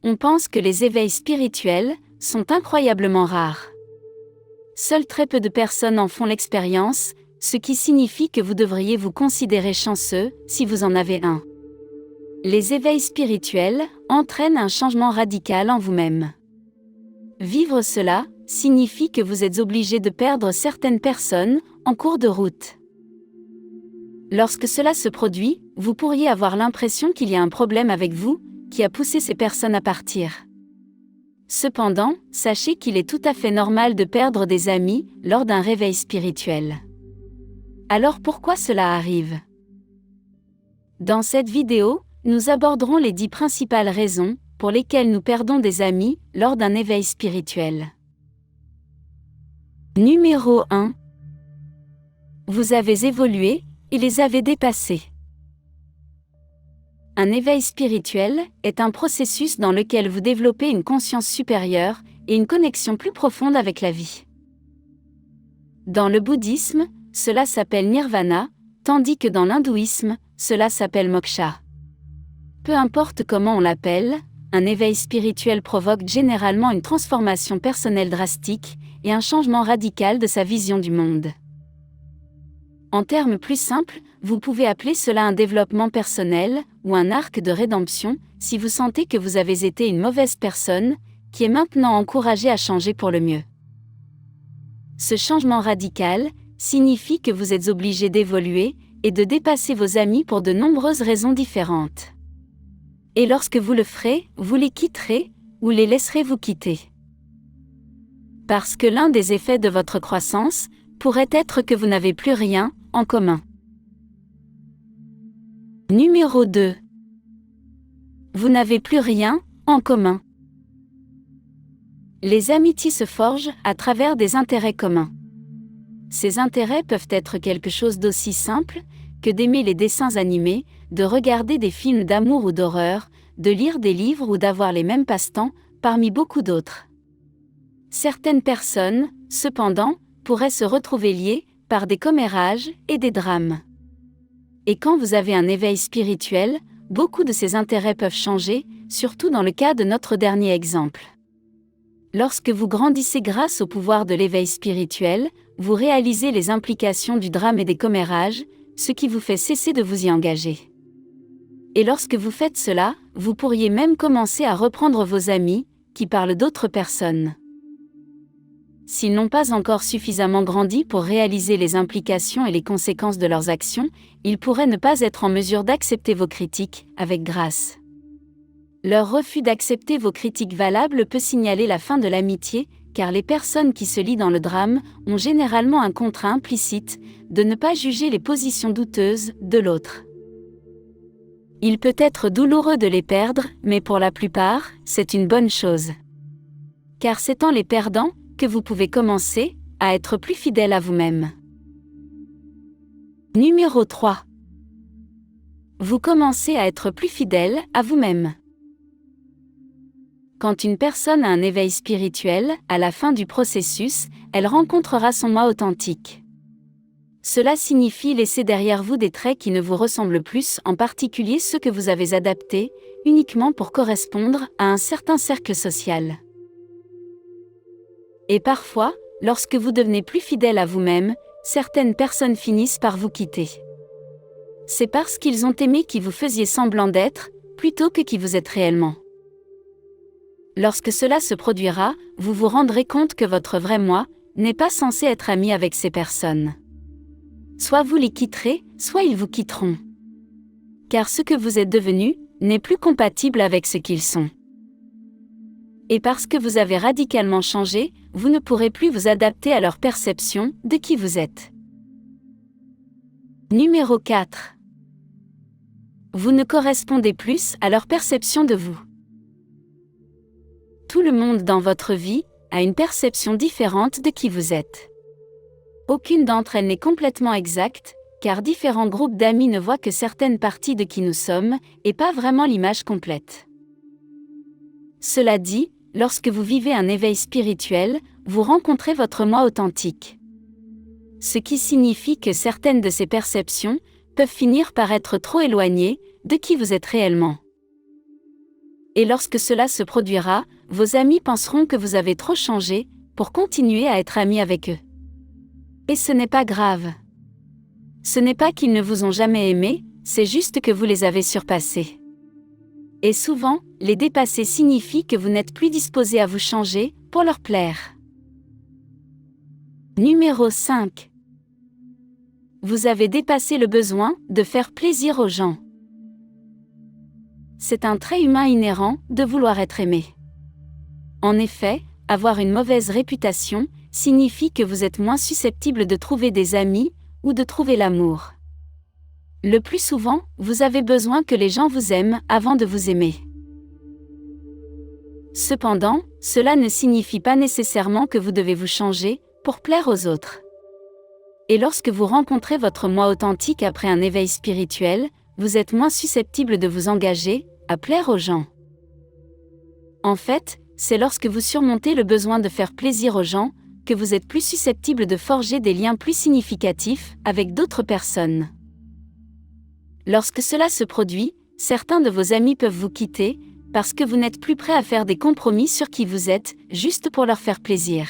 on pense que les éveils spirituels sont incroyablement rares. Seuls très peu de personnes en font l'expérience, ce qui signifie que vous devriez vous considérer chanceux si vous en avez un. Les éveils spirituels entraînent un changement radical en vous-même. Vivre cela signifie que vous êtes obligé de perdre certaines personnes en cours de route. Lorsque cela se produit, vous pourriez avoir l'impression qu'il y a un problème avec vous, qui a poussé ces personnes à partir. Cependant, sachez qu'il est tout à fait normal de perdre des amis lors d'un réveil spirituel. Alors pourquoi cela arrive ? Dans cette vidéo, nous aborderons les 10 principales raisons pour lesquelles nous perdons des amis lors d'un éveil spirituel. Numéro 1. Vous avez évolué et les avez dépassés. Un éveil spirituel est un processus dans lequel vous développez une conscience supérieure et une connexion plus profonde avec la vie. Dans le bouddhisme, cela s'appelle nirvana, tandis que dans l'hindouisme, cela s'appelle moksha. Peu importe comment on l'appelle, un éveil spirituel provoque généralement une transformation personnelle drastique et un changement radical de sa vision du monde. En termes plus simples, vous pouvez appeler cela un développement personnel ou un arc de rédemption si vous sentez que vous avez été une mauvaise personne, qui est maintenant encouragée à changer pour le mieux. Ce changement radical signifie que vous êtes obligé d'évoluer et de dépasser vos amis pour de nombreuses raisons différentes. Et lorsque vous le ferez, vous les quitterez ou les laisserez vous quitter. Parce que l'un des effets de votre croissance pourrait être que vous n'avez plus rien en commun. Numéro 2. Vous n'avez plus rien en commun. Les amitiés se forgent à travers des intérêts communs. Ces intérêts peuvent être quelque chose d'aussi simple que d'aimer les dessins animés, de regarder des films d'amour ou d'horreur, de lire des livres ou d'avoir les mêmes passe-temps, parmi beaucoup d'autres. Certaines personnes, cependant, pourraient se retrouver liées par des commérages et des drames. Et quand vous avez un éveil spirituel, beaucoup de ces intérêts peuvent changer, surtout dans le cas de notre dernier exemple. Lorsque vous grandissez grâce au pouvoir de l'éveil spirituel, vous réalisez les implications du drame et des commérages, ce qui vous fait cesser de vous y engager. Et lorsque vous faites cela, vous pourriez même commencer à reprendre vos amis, qui parlent d'autres personnes. S'ils n'ont pas encore suffisamment grandi pour réaliser les implications et les conséquences de leurs actions, ils pourraient ne pas être en mesure d'accepter vos critiques, avec grâce. Leur refus d'accepter vos critiques valables peut signaler la fin de l'amitié, car les personnes qui se lient dans le drame ont généralement un contrat implicite de ne pas juger les positions douteuses de l'autre. Il peut être douloureux de les perdre, mais pour la plupart, c'est une bonne chose. Car c'est en les perdant que vous pouvez commencer à être plus fidèle à vous-même. Numéro 3. Vous commencez à être plus fidèle à vous-même. Quand une personne a un éveil spirituel, à la fin du processus, elle rencontrera son moi authentique. Cela signifie laisser derrière vous des traits qui ne vous ressemblent plus, en particulier ceux que vous avez adaptés, uniquement pour correspondre à un certain cercle social. Et parfois, lorsque vous devenez plus fidèle à vous-même, certaines personnes finissent par vous quitter. C'est parce qu'ils ont aimé qui vous faisiez semblant d'être, plutôt que qui vous êtes réellement. Lorsque cela se produira, vous vous rendrez compte que votre vrai moi n'est pas censé être ami avec ces personnes. Soit vous les quitterez, soit ils vous quitteront. Car ce que vous êtes devenu n'est plus compatible avec ce qu'ils sont. Et parce que vous avez radicalement changé, vous ne pourrez plus vous adapter à leur perception de qui vous êtes. Numéro 4. Vous ne correspondez plus à leur perception de vous. Tout le monde dans votre vie a une perception différente de qui vous êtes. Aucune d'entre elles n'est complètement exacte, car différents groupes d'amis ne voient que certaines parties de qui nous sommes, et pas vraiment l'image complète. Cela dit, lorsque vous vivez un éveil spirituel, vous rencontrez votre moi authentique. Ce qui signifie que certaines de ces perceptions peuvent finir par être trop éloignées de qui vous êtes réellement. Et lorsque cela se produira, vos amis penseront que vous avez trop changé pour continuer à être amis avec eux. Et ce n'est pas grave. Ce n'est pas qu'ils ne vous ont jamais aimé, c'est juste que vous les avez surpassés. Et souvent, les dépasser signifie que vous n'êtes plus disposé à vous changer pour leur plaire. Numéro 5. Vous avez dépassé le besoin de faire plaisir aux gens. C'est un trait humain inhérent de vouloir être aimé. En effet, avoir une mauvaise réputation signifie que vous êtes moins susceptible de trouver des amis ou de trouver l'amour. Le plus souvent, vous avez besoin que les gens vous aiment avant de vous aimer. Cependant, cela ne signifie pas nécessairement que vous devez vous changer pour plaire aux autres. Et lorsque vous rencontrez votre moi authentique après un éveil spirituel, vous êtes moins susceptible de vous engager à plaire aux gens. En fait, c'est lorsque vous surmontez le besoin de faire plaisir aux gens que vous êtes plus susceptible de forger des liens plus significatifs avec d'autres personnes. Lorsque cela se produit, certains de vos amis peuvent vous quitter parce que vous n'êtes plus prêt à faire des compromis sur qui vous êtes, juste pour leur faire plaisir.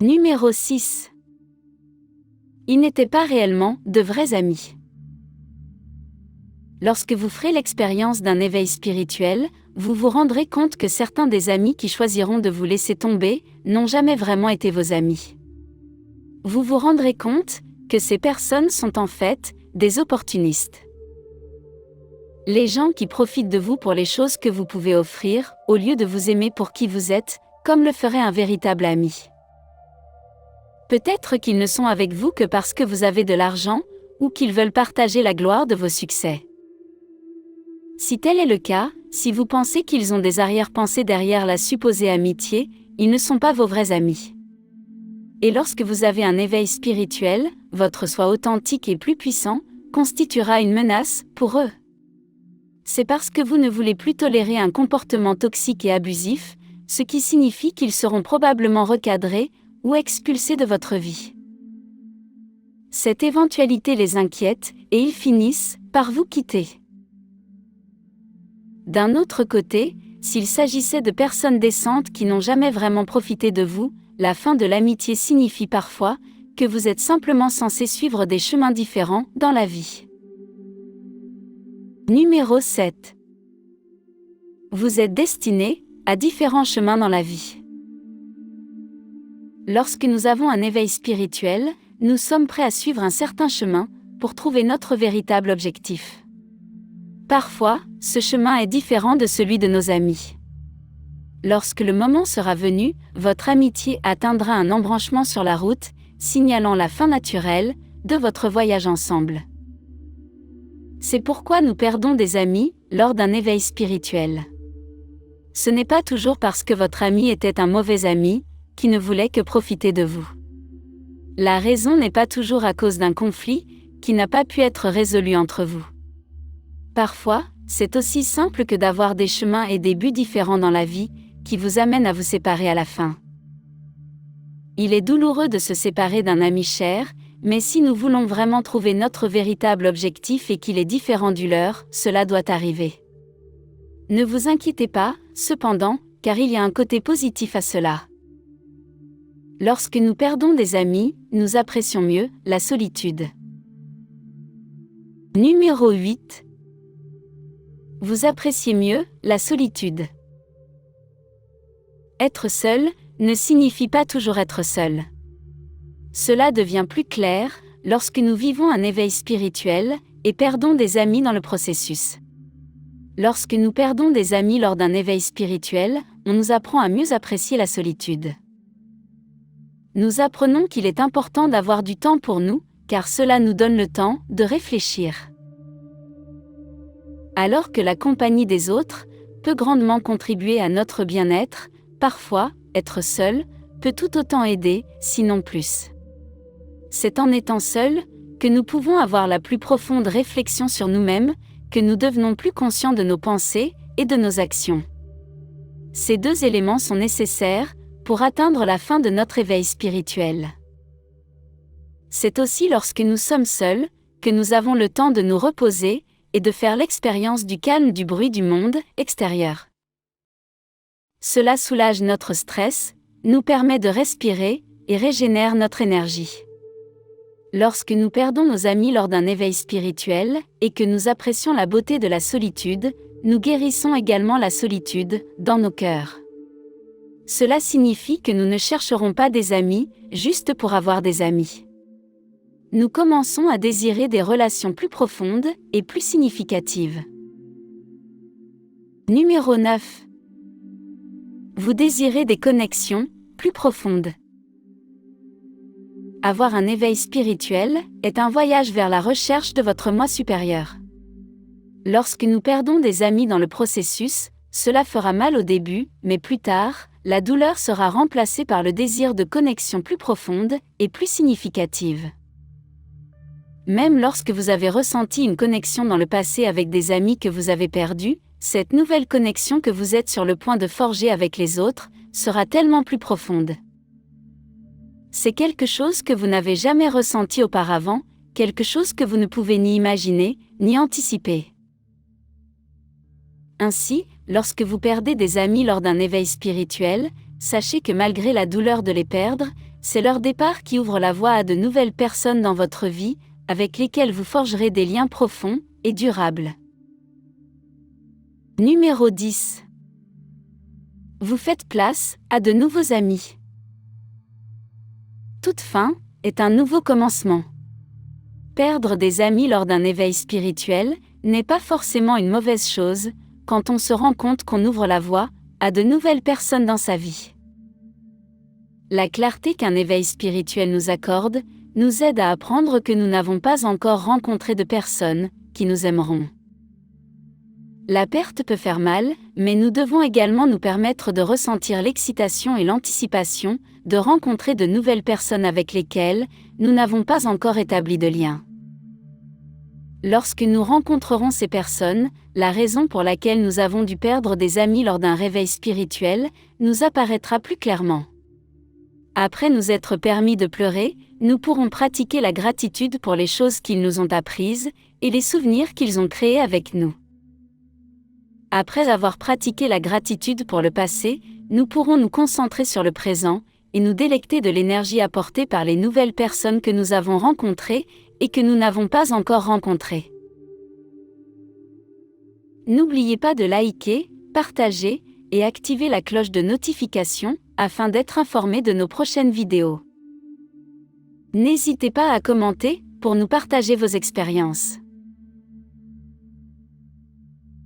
Numéro 6. Ils n'étaient pas réellement de vrais amis. Lorsque vous ferez l'expérience d'un éveil spirituel, vous vous rendrez compte que certains des amis qui choisiront de vous laisser tomber n'ont jamais vraiment été vos amis. Vous vous rendrez compte que ces personnes sont en fait des opportunistes. Les gens qui profitent de vous pour les choses que vous pouvez offrir, au lieu de vous aimer pour qui vous êtes, comme le ferait un véritable ami. Peut-être qu'ils ne sont avec vous que parce que vous avez de l'argent, ou qu'ils veulent partager la gloire de vos succès. Si tel est le cas, si vous pensez qu'ils ont des arrière-pensées derrière la supposée amitié, ils ne sont pas vos vrais amis. Et lorsque vous avez un éveil spirituel, votre soi authentique et plus puissant constituera une menace pour eux. C'est parce que vous ne voulez plus tolérer un comportement toxique et abusif, ce qui signifie qu'ils seront probablement recadrés ou expulsés de votre vie. Cette éventualité les inquiète et ils finissent par vous quitter. D'un autre côté, s'il s'agissait de personnes décentes qui n'ont jamais vraiment profité de vous, la fin de l'amitié signifie parfois que vous êtes simplement censé suivre des chemins différents dans la vie. Numéro 7. Vous êtes destiné à différents chemins dans la vie. Lorsque nous avons un éveil spirituel, nous sommes prêts à suivre un certain chemin pour trouver notre véritable objectif. Parfois, ce chemin est différent de celui de nos amis. Lorsque le moment sera venu, votre amitié atteindra un embranchement sur la route, signalant la fin naturelle de votre voyage ensemble. C'est pourquoi nous perdons des amis lors d'un éveil spirituel. Ce n'est pas toujours parce que votre ami était un mauvais ami, qui ne voulait que profiter de vous. La raison n'est pas toujours à cause d'un conflit qui n'a pas pu être résolu entre vous. Parfois, c'est aussi simple que d'avoir des chemins et des buts différents dans la vie, qui vous amènent à vous séparer à la fin. Il est douloureux de se séparer d'un ami cher, mais si nous voulons vraiment trouver notre véritable objectif et qu'il est différent du leur, cela doit arriver. Ne vous inquiétez pas, cependant, car il y a un côté positif à cela. Lorsque nous perdons des amis, nous apprécions mieux la solitude. Numéro 8. Vous appréciez mieux la solitude. Être seul ne signifie pas toujours être seul. Cela devient plus clair lorsque nous vivons un éveil spirituel et perdons des amis dans le processus. Lorsque nous perdons des amis lors d'un éveil spirituel, on nous apprend à mieux apprécier la solitude. Nous apprenons qu'il est important d'avoir du temps pour nous, car cela nous donne le temps de réfléchir. Alors que la compagnie des autres peut grandement contribuer à notre bien-être, parfois, être seul peut tout autant aider, sinon plus. C'est en étant seul que nous pouvons avoir la plus profonde réflexion sur nous-mêmes, que nous devenons plus conscients de nos pensées et de nos actions. Ces deux éléments sont nécessaires pour atteindre la fin de notre éveil spirituel. C'est aussi lorsque nous sommes seuls que nous avons le temps de nous reposer et de faire l'expérience du calme du bruit du monde extérieur. Cela soulage notre stress, nous permet de respirer et régénère notre énergie. Lorsque nous perdons nos amis lors d'un éveil spirituel et que nous apprécions la beauté de la solitude, nous guérissons également la solitude dans nos cœurs. Cela signifie que nous ne chercherons pas des amis juste pour avoir des amis. Nous commençons à désirer des relations plus profondes et plus significatives. Numéro 9. Vous désirez des connexions plus profondes. Avoir un éveil spirituel est un voyage vers la recherche de votre moi supérieur. Lorsque nous perdons des amis dans le processus, cela fera mal au début, mais plus tard, la douleur sera remplacée par le désir de connexion plus profonde et plus significative. Même lorsque vous avez ressenti une connexion dans le passé avec des amis que vous avez perdus, cette nouvelle connexion que vous êtes sur le point de forger avec les autres sera tellement plus profonde. C'est quelque chose que vous n'avez jamais ressenti auparavant, quelque chose que vous ne pouvez ni imaginer, ni anticiper. Ainsi, lorsque vous perdez des amis lors d'un éveil spirituel, sachez que malgré la douleur de les perdre, c'est leur départ qui ouvre la voie à de nouvelles personnes dans votre vie, avec lesquelles vous forgerez des liens profonds et durables. Numéro 10. Vous faites place à de nouveaux amis. Toute fin est un nouveau commencement. Perdre des amis lors d'un éveil spirituel n'est pas forcément une mauvaise chose, quand on se rend compte qu'on ouvre la voie à de nouvelles personnes dans sa vie. La clarté qu'un éveil spirituel nous accorde nous aide à apprendre que nous n'avons pas encore rencontré de personnes qui nous aimeront. La perte peut faire mal, mais nous devons également nous permettre de ressentir l'excitation et l'anticipation de rencontrer de nouvelles personnes avec lesquelles nous n'avons pas encore établi de lien. Lorsque nous rencontrerons ces personnes, la raison pour laquelle nous avons dû perdre des amis lors d'un réveil spirituel nous apparaîtra plus clairement. Après nous être permis de pleurer, nous pourrons pratiquer la gratitude pour les choses qu'ils nous ont apprises et les souvenirs qu'ils ont créés avec nous. Après avoir pratiqué la gratitude pour le passé, nous pourrons nous concentrer sur le présent et nous délecter de l'énergie apportée par les nouvelles personnes que nous avons rencontrées et que nous n'avons pas encore rencontrées. N'oubliez pas de liker, partager et activer la cloche de notification afin d'être informé de nos prochaines vidéos. N'hésitez pas à commenter pour nous partager vos expériences.